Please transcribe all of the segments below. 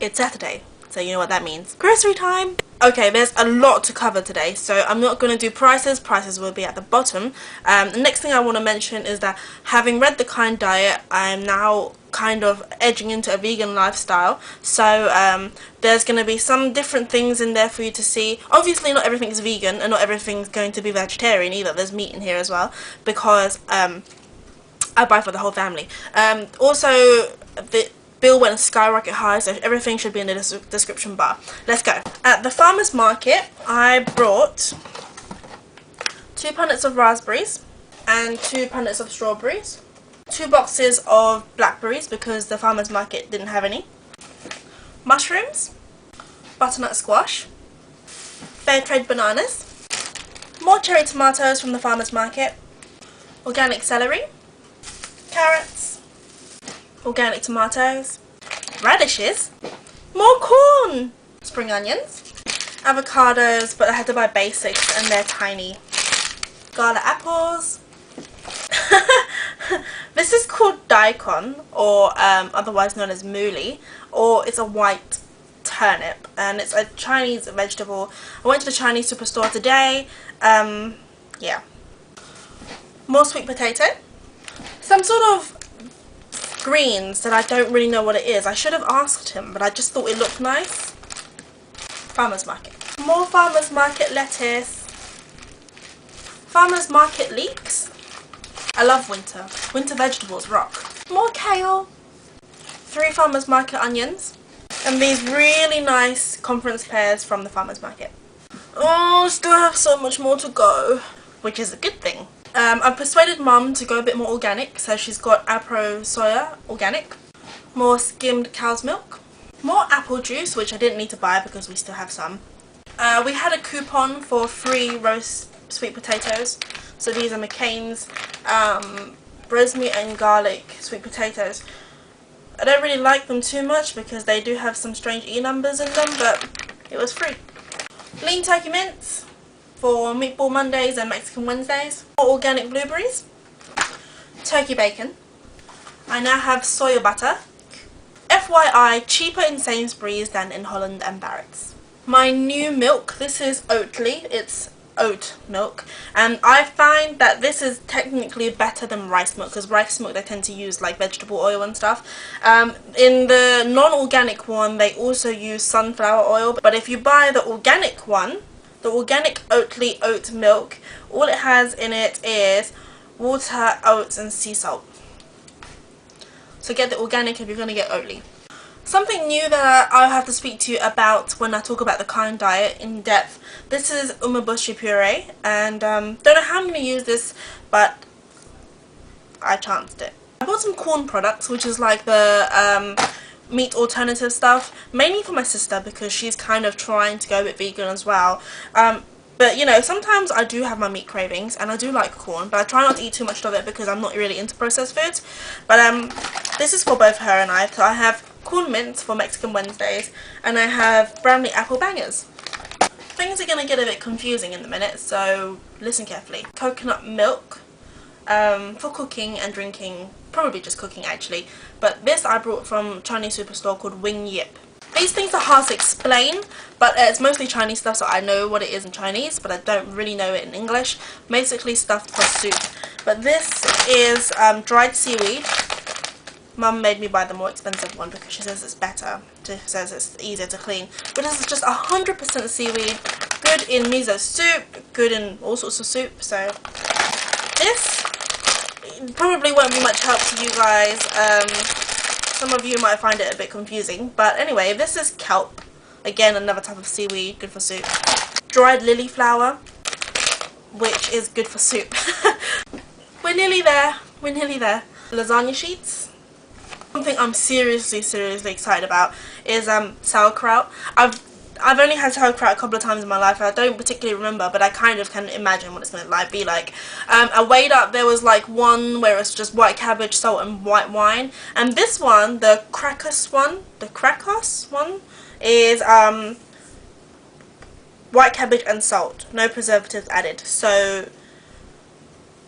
It's Saturday, so you know what that means. Grocery time! Okay, there's a lot to cover today, so I'm not going to do prices. Prices will be at the bottom. The next thing I want to mention is that having read The Kind Diet, I'm now kind of edging into a vegan lifestyle. So there's going to be some different things in there for you to see. Obviously not everything's vegan and not everything's going to be vegetarian either. There's meat in here as well, because I buy for the whole family. Also, the bill went skyrocket high, so everything should be in the description bar. Let's go. At the farmer's market, I brought 2 punnets of raspberries and 2 punnets of strawberries, 2 boxes of blackberries because the farmer's market didn't have any, mushrooms, butternut squash, fair trade bananas, more cherry tomatoes from the farmer's market, organic celery, carrots, organic tomatoes, radishes, more corn, spring onions, avocados, but I had to buy basics and they're tiny, garlic apples. This is called daikon, or otherwise known as mooli, or it's a white turnip, and it's a Chinese vegetable. I went to the Chinese superstore today. Yeah. More sweet potato, some sort of greens that I don't really know what it is. I should have asked him, but I just thought it looked nice. Farmer's market. More farmer's market lettuce. Farmer's market leeks. I love winter. Winter vegetables rock. More kale. 3 farmer's market onions. And these really nice conference pears from the farmer's market. Oh, still have so much more to go, which is a good thing. I've persuaded Mum to go a bit more organic, so she's got Apro soya organic, more skimmed cow's milk, more apple juice, which I didn't need to buy because we still have some. We had a coupon for free roast sweet potatoes, so these are McCain's rosemary and garlic sweet potatoes. I don't really like them too much because they do have some strange E numbers in them, but it was free. Lean turkey mince for Meatball Mondays and Mexican Wednesdays. More organic blueberries. Turkey bacon. I now have soya butter. FYI, cheaper in Sainsbury's than in Holland and Barrett's. My new milk. This is Oatly. It's oat milk, and I find that this is technically better than rice milk, because rice milk they tend to use like vegetable oil and stuff. In the non-organic one they also use sunflower oil, but if you buy the organic one, the organic Oatly oat milk, all it has in it is water, oats and sea salt. So get the organic if you're going to get Oatly. Something new that I'll have to speak to you about when I talk about the Kind Diet in depth. This is umeboshi puree, and don't know how I'm going to use this, but I chanced it. I bought some corn products, which is like the meat alternative stuff, mainly for my sister because she's kind of trying to go a bit vegan as well. But you know, sometimes I do have my meat cravings and I do like corn, but I try not to eat too much of it because I'm not really into processed foods. But this is for both her and I. So I have corn mince for Mexican Wednesdays and I have brown meat apple bangers. Things are going to get a bit confusing in a minute, so listen carefully. Coconut milk for cooking and drinking, probably just cooking actually, but this I brought from Chinese superstore called Wing Yip. These things are hard to explain, but it's mostly Chinese stuff, so I know what it is in Chinese, but I don't really know it in English. Basically stuff for soup. But this is dried seaweed. Mum made me buy the more expensive one because she says it's better. She says it's easier to clean. But this is just 100% seaweed. Good in miso soup, good in all sorts of soup. So this probably won't be much help to you guys. Some of you might find it a bit confusing. But anyway, this is kelp. Again, another type of seaweed, good for soup. Dried lily flower, which is good for soup. We're nearly there. We're nearly there. Lasagna sheets. Something I'm seriously excited about is sauerkraut. I've only had sauerkraut a couple of times in my life. I don't particularly remember, but I kind of can imagine what it's going to be like. I weighed up, there was like one where it's just white cabbage, salt and white wine. And this one, the Krakos one, is white cabbage and salt. No preservatives added. So,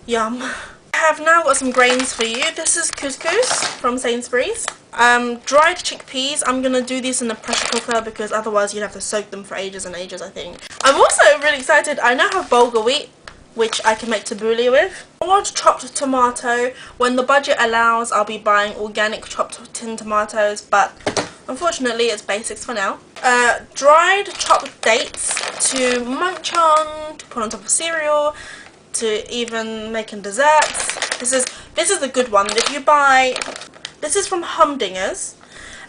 yum. I have now got some grains for you. This is couscous from Sainsbury's. Dried chickpeas, I'm gonna do these in the pressure cooker because otherwise you'd have to soak them for ages and ages, I think. I'm also really excited, I now have bulgur wheat, which I can make tabbouleh with. Or chopped tomato. When the budget allows, I'll be buying organic chopped tin tomatoes, but unfortunately it's basics for now. Dried chopped dates to munch on, to put on top of cereal, to even make in desserts. This is the good one. If you buy, this is from Humdingers,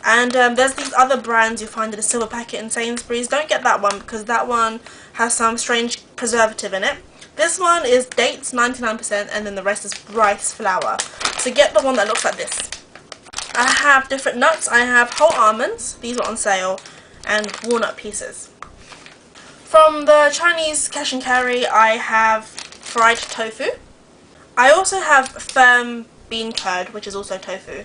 and there's these other brands you find in a silver packet in Sainsbury's. Don't get that one because that one has some strange preservative in it. This one is dates 99% and then the rest is rice flour. So get the one that looks like this. I have different nuts. I have whole almonds, these are on sale, and walnut pieces. From the Chinese cash and carry, I have fried tofu. I also have firm bean curd, which is also tofu.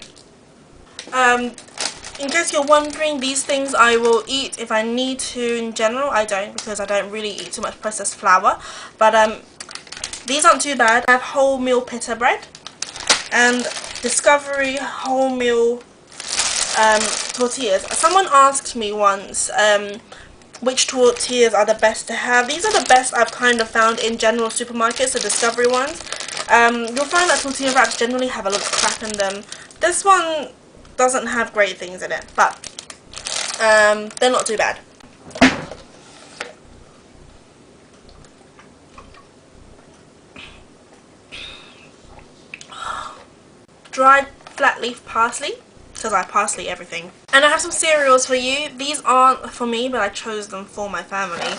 In case you're wondering, these things I will eat if I need to. In general, I don't, because I don't really eat too much processed flour. But these aren't too bad. I have wholemeal pita bread and Discovery wholemeal tortillas. Someone asked me once which tortillas are the best to have. These are the best I've kind of found in general supermarkets, the Discovery ones. You'll find that tortilla wraps generally have a lot of crap in them. This one doesn't have great things in it, but they're not too bad. Dried flat leaf parsley, because I parsley everything. And I have some cereals for you. These aren't for me, but I chose them for my family.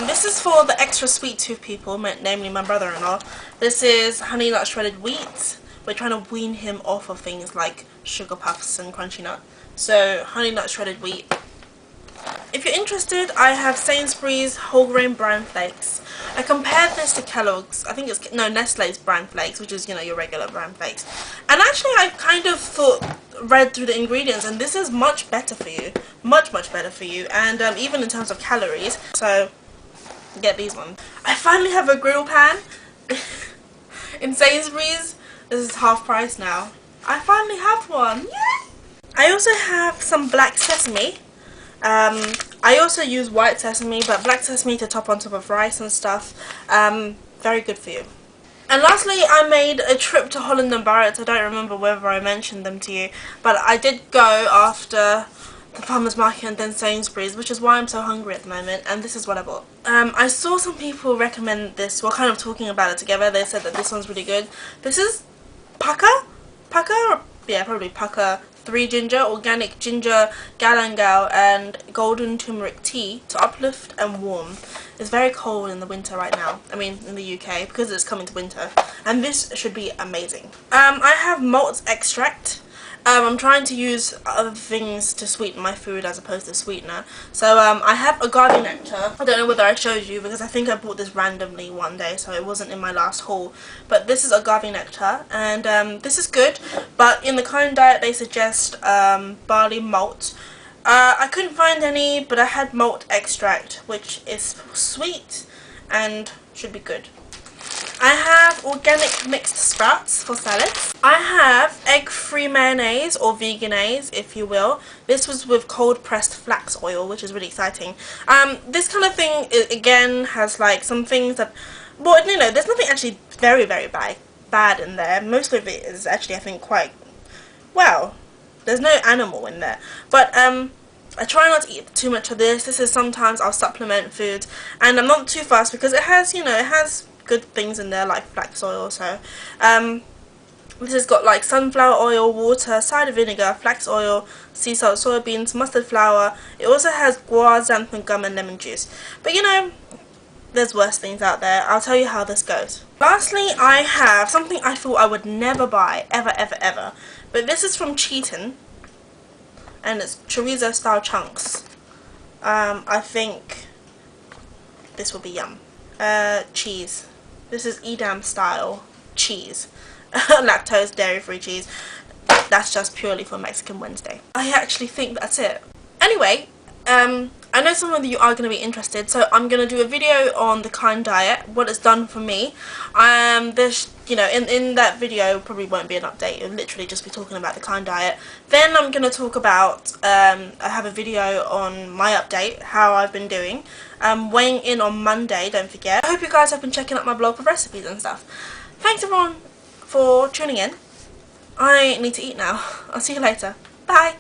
This is for the extra sweet tooth people, namely my brother-in-law. This is Honey Nut Shredded Wheat. We're trying to wean him off of things like Sugar Puffs and Crunchy Nut. So Honey Nut Shredded Wheat. If you're interested, I have Sainsbury's whole grain bran flakes. I compared this to Kellogg's, I think it's, no, Nestle's bran flakes, which is, you know, your regular bran flakes. And actually I kind of read through the ingredients, and this is much better for you. Much better for you, and even in terms of calories. So get these ones. I finally have a grill pan in Sainsbury's. This is half price now. I finally have one. Yay! I also have some black sesame. I also use white sesame, but black sesame to top on top of rice and stuff. Very good for you. And lastly, I made a trip to Holland and Barrett's. I don't remember whether I mentioned them to you, but I did go after the farmer's market and then Sainsbury's, which is why I'm so hungry at the moment, and this is what I bought. I saw some people recommend this, well, kind of talking about it together. They said that this one's really good. This is Pukka? Yeah, probably Pukka 3 ginger, organic ginger, galangal and golden turmeric tea to uplift and warm. It's very cold in the winter right now, I mean in the UK, because it's coming to winter, and this should be amazing. I have malt extract. I'm trying to use other things to sweeten my food as opposed to sweetener. So I have agave nectar. I don't know whether I showed you because I think I bought this randomly one day, so it wasn't in my last haul. But this is agave nectar, and this is good. But in the current diet they suggest barley malt. I couldn't find any, but I had malt extract, which is sweet and should be good. I have organic mixed sprouts for salads. I have egg-free mayonnaise, or veganese if you will. This was with cold pressed flax oil, which is really exciting. This kind of thing again has like some things that, well, you know, there's nothing actually very bad in there. Most of it is actually, I think, quite well. There's no animal in there, but I try not to eat too much of this. This is sometimes I'll supplement foods, and I'm not too fast because it has, you know, it has good things in there like flax oil. So this has got like sunflower oil, water, cider vinegar, flax oil, sea salt, soybeans, mustard flour. It also has guar, xanthan gum and lemon juice, but you know, there's worse things out there. I'll tell you how this goes. Lastly, I have something I thought I would never buy ever, but this is from Cheaton and it's chorizo style chunks. I think this will be yum. Cheese. This is Edam style cheese. Lactose, dairy-free cheese. That's just purely for Mexican Wednesday. I actually think that's it. Anyway, I know some of you are going to be interested, so I'm going to do a video on the Klein diet, what it's done for me. There's, you know, in that video probably won't be an update, it'll literally just be talking about the Klein diet. Then I'm going to talk about, I have a video on my update, how I've been doing. Weighing in on Monday, don't forget. I hope you guys have been checking out my blog for recipes and stuff. Thanks everyone for tuning in. I need to eat now. I'll see you later. Bye.